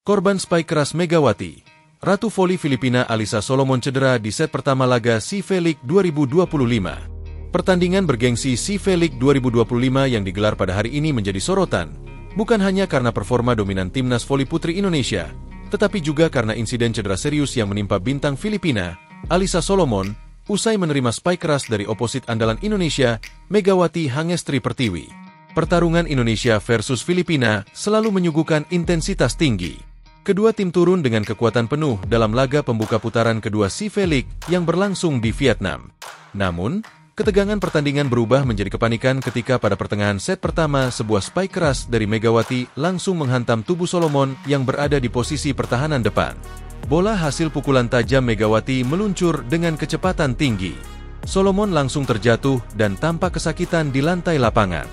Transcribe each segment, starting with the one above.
Korban spike keras Megawati. Ratu voli Filipina Alyssa Solomon cedera di set pertama laga CV League 2025. Pertandingan bergengsi CV League 2025 yang digelar pada hari ini menjadi sorotan, bukan hanya karena performa dominan timnas voli putri Indonesia, tetapi juga karena insiden cedera serius yang menimpa bintang Filipina, Alyssa Solomon, usai menerima spike keras dari oposit andalan Indonesia, Megawati Hangestri Pertiwi. Pertarungan Indonesia versus Filipina selalu menyuguhkan intensitas tinggi. Kedua tim turun dengan kekuatan penuh dalam laga pembuka putaran kedua CV League yang berlangsung di Vietnam. Namun, ketegangan pertandingan berubah menjadi kepanikan ketika pada pertengahan set pertama sebuah spike keras dari Megawati langsung menghantam tubuh Solomon yang berada di posisi pertahanan depan. Bola hasil pukulan tajam Megawati meluncur dengan kecepatan tinggi. Solomon langsung terjatuh dan tampak kesakitan di lantai lapangan.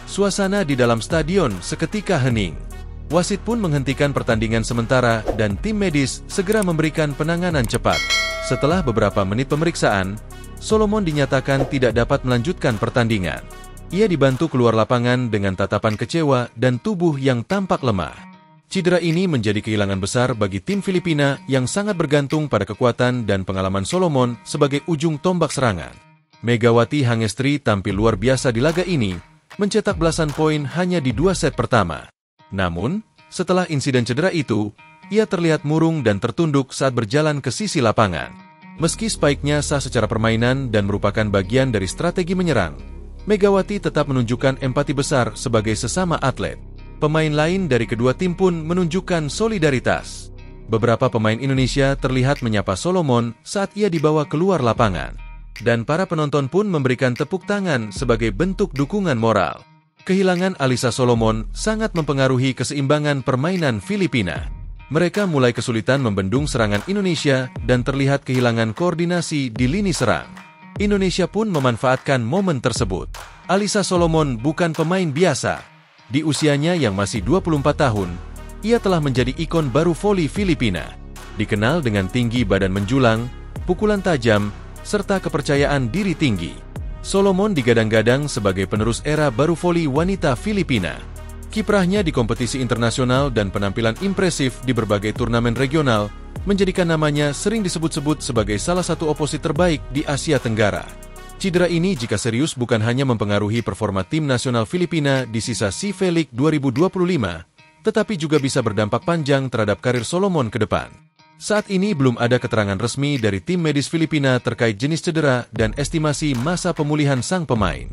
Suasana di dalam stadion seketika hening. Wasit pun menghentikan pertandingan sementara dan tim medis segera memberikan penanganan cepat. Setelah beberapa menit pemeriksaan, Solomon dinyatakan tidak dapat melanjutkan pertandingan. Ia dibantu keluar lapangan dengan tatapan kecewa dan tubuh yang tampak lemah. Cedera ini menjadi kehilangan besar bagi tim Filipina yang sangat bergantung pada kekuatan dan pengalaman Solomon sebagai ujung tombak serangan. Megawati Hangestri tampil luar biasa di laga ini, mencetak belasan poin hanya di 2 set pertama. Namun, setelah insiden cedera itu, ia terlihat murung dan tertunduk saat berjalan ke sisi lapangan. Meski spike-nya sah secara permainan dan merupakan bagian dari strategi menyerang, Megawati tetap menunjukkan empati besar sebagai sesama atlet. Pemain lain dari kedua tim pun menunjukkan solidaritas. Beberapa pemain Indonesia terlihat menyapa Solomon saat ia dibawa keluar lapangan. Dan para penonton pun memberikan tepuk tangan sebagai bentuk dukungan moral. Kehilangan Alyssa Solomon sangat mempengaruhi keseimbangan permainan Filipina. Mereka mulai kesulitan membendung serangan Indonesia dan terlihat kehilangan koordinasi di lini serang. Indonesia pun memanfaatkan momen tersebut. Alyssa Solomon bukan pemain biasa. Di usianya yang masih 24 tahun, ia telah menjadi ikon baru voli Filipina. Dikenal dengan tinggi badan menjulang, pukulan tajam, serta kepercayaan diri tinggi. Solomon digadang-gadang sebagai penerus era baru voli wanita Filipina. Kiprahnya di kompetisi internasional dan penampilan impresif di berbagai turnamen regional menjadikan namanya sering disebut-sebut sebagai salah satu oposit terbaik di Asia Tenggara. Cedera ini jika serius bukan hanya mempengaruhi performa tim nasional Filipina di sisa CV League 2025, tetapi juga bisa berdampak panjang terhadap karir Solomon ke depan. Saat ini belum ada keterangan resmi dari tim medis Filipina terkait jenis cedera dan estimasi masa pemulihan sang pemain.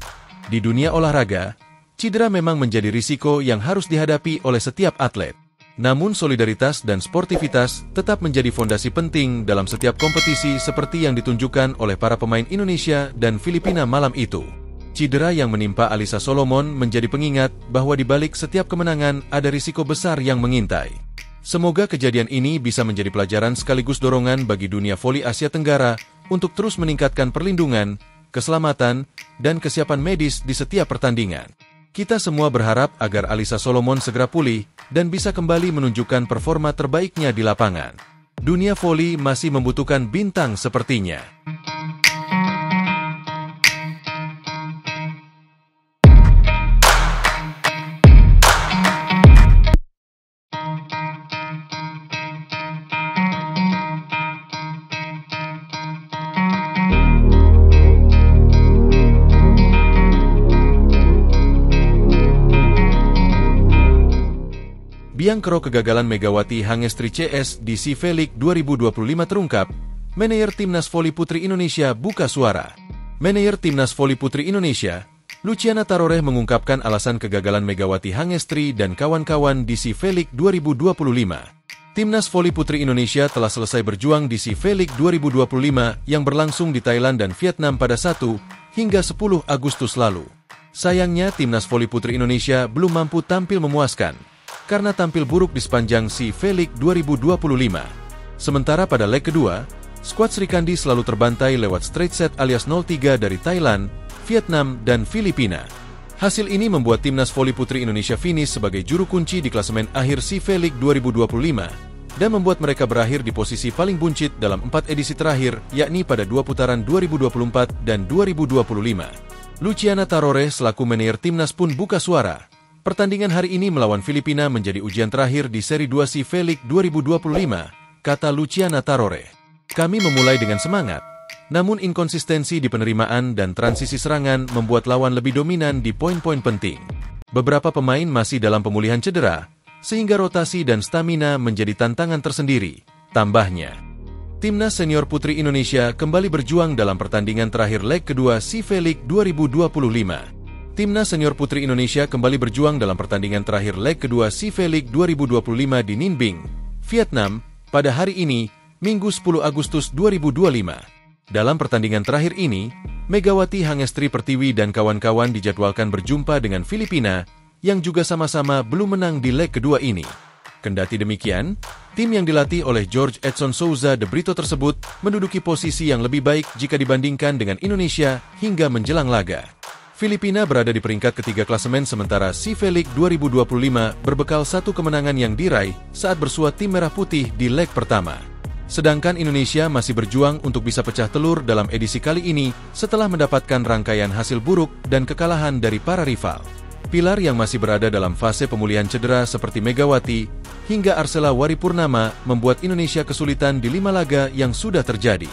Di dunia olahraga, cedera memang menjadi risiko yang harus dihadapi oleh setiap atlet. Namun solidaritas dan sportivitas tetap menjadi fondasi penting dalam setiap kompetisi seperti yang ditunjukkan oleh para pemain Indonesia dan Filipina malam itu. Cedera yang menimpa Alyssa Solomon menjadi pengingat bahwa di balik setiap kemenangan ada risiko besar yang mengintai. Semoga kejadian ini bisa menjadi pelajaran sekaligus dorongan bagi dunia voli Asia Tenggara untuk terus meningkatkan perlindungan, keselamatan, dan kesiapan medis di setiap pertandingan. Kita semua berharap agar Alyssa Solomon segera pulih dan bisa kembali menunjukkan performa terbaiknya di lapangan. Dunia voli masih membutuhkan bintang sepertinya. Biang kerok kegagalan Megawati Hangestri CS di CV League 2025 terungkap, manajer Timnas Voli Putri Indonesia buka suara. Manajer Timnas Voli Putri Indonesia, Luciana Taroreh mengungkapkan alasan kegagalan Megawati Hangestri dan kawan-kawan di CV League 2025. Timnas Voli Putri Indonesia telah selesai berjuang di CV League 2025 yang berlangsung di Thailand dan Vietnam pada 1 hingga 10 Agustus lalu. Sayangnya Timnas Voli Putri Indonesia belum mampu tampil memuaskan karena tampil buruk di sepanjang CV League 2025. Sementara pada leg kedua, skuad Sri Kandi selalu terbantai lewat straight set alias 0-3 dari Thailand, Vietnam, dan Filipina. Hasil ini membuat Timnas Voli Putri Indonesia finish sebagai juru kunci di klasemen akhir CV League 2025 dan membuat mereka berakhir di posisi paling buncit dalam 4 edisi terakhir, yakni pada 2 putaran 2024 dan 2025. Luciana Taroreh selaku manajer timnas pun buka suara. Pertandingan hari ini melawan Filipina menjadi ujian terakhir di seri 2 CV League 2025, kata Luciana Tarore. Kami memulai dengan semangat, namun inkonsistensi di penerimaan dan transisi serangan membuat lawan lebih dominan di poin-poin penting. Beberapa pemain masih dalam pemulihan cedera, sehingga rotasi dan stamina menjadi tantangan tersendiri, tambahnya. Timnas Senior Putri Indonesia kembali berjuang dalam pertandingan terakhir leg kedua CV League 2025. Timnas Senior Putri Indonesia kembali berjuang dalam pertandingan terakhir leg kedua CV League 2025 di Ninh Binh, Vietnam, pada hari ini, Minggu 10 Agustus 2025. Dalam pertandingan terakhir ini, Megawati Hangestri Pertiwi dan kawan-kawan dijadwalkan berjumpa dengan Filipina, yang juga sama-sama belum menang di leg kedua ini. Kendati demikian, tim yang dilatih oleh George Edson Souza de Brito tersebut menduduki posisi yang lebih baik jika dibandingkan dengan Indonesia hingga menjelang laga. Filipina berada di peringkat ketiga klasemen sementara CV League 2025 berbekal satu kemenangan yang diraih saat bersuat tim merah putih di leg pertama. Sedangkan Indonesia masih berjuang untuk bisa pecah telur dalam edisi kali ini setelah mendapatkan rangkaian hasil buruk dan kekalahan dari para rival. Pilar yang masih berada dalam fase pemulihan cedera seperti Megawati hingga Arsela Waripurnama membuat Indonesia kesulitan di 5 laga yang sudah terjadi.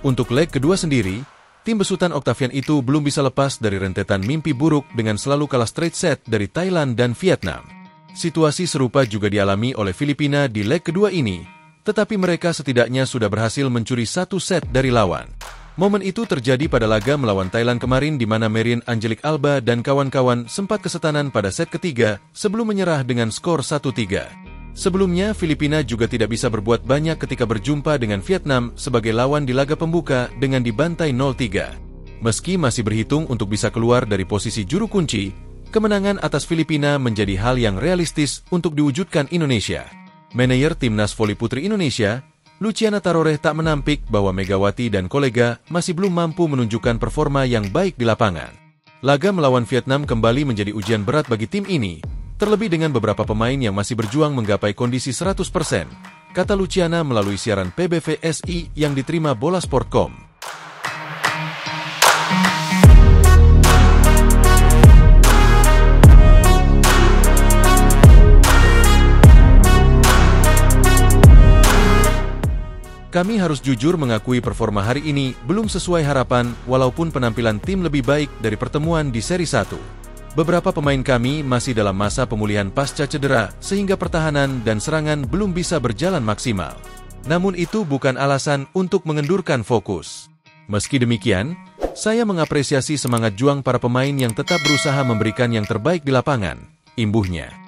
Untuk leg kedua sendiri, tim besutan Octavian itu belum bisa lepas dari rentetan mimpi buruk dengan selalu kalah straight set dari Thailand dan Vietnam. Situasi serupa juga dialami oleh Filipina di leg kedua ini, tetapi mereka setidaknya sudah berhasil mencuri satu set dari lawan. Momen itu terjadi pada laga melawan Thailand kemarin di mana Marian Angelique Alba dan kawan-kawan sempat kesetanan pada set ketiga sebelum menyerah dengan skor 1-3. Sebelumnya, Filipina juga tidak bisa berbuat banyak ketika berjumpa dengan Vietnam sebagai lawan di laga pembuka dengan dibantai 0-3. Meski masih berhitung untuk bisa keluar dari posisi juru kunci, kemenangan atas Filipina menjadi hal yang realistis untuk diwujudkan Indonesia. Manajer Timnas Voli Putri Indonesia, Luciana Tarore tak menampik bahwa Megawati dan kolega masih belum mampu menunjukkan performa yang baik di lapangan. Laga melawan Vietnam kembali menjadi ujian berat bagi tim ini, terlebih dengan beberapa pemain yang masih berjuang menggapai kondisi 100%, kata Luciana melalui siaran PBVSI yang diterima Bolasport.com. Kami harus jujur mengakui performa hari ini belum sesuai harapan walaupun penampilan tim lebih baik dari pertemuan di seri 1. Beberapa pemain kami masih dalam masa pemulihan pasca cedera sehingga pertahanan dan serangan belum bisa berjalan maksimal. Namun itu bukan alasan untuk mengendurkan fokus. Meski demikian, saya mengapresiasi semangat juang para pemain yang tetap berusaha memberikan yang terbaik di lapangan, imbuhnya.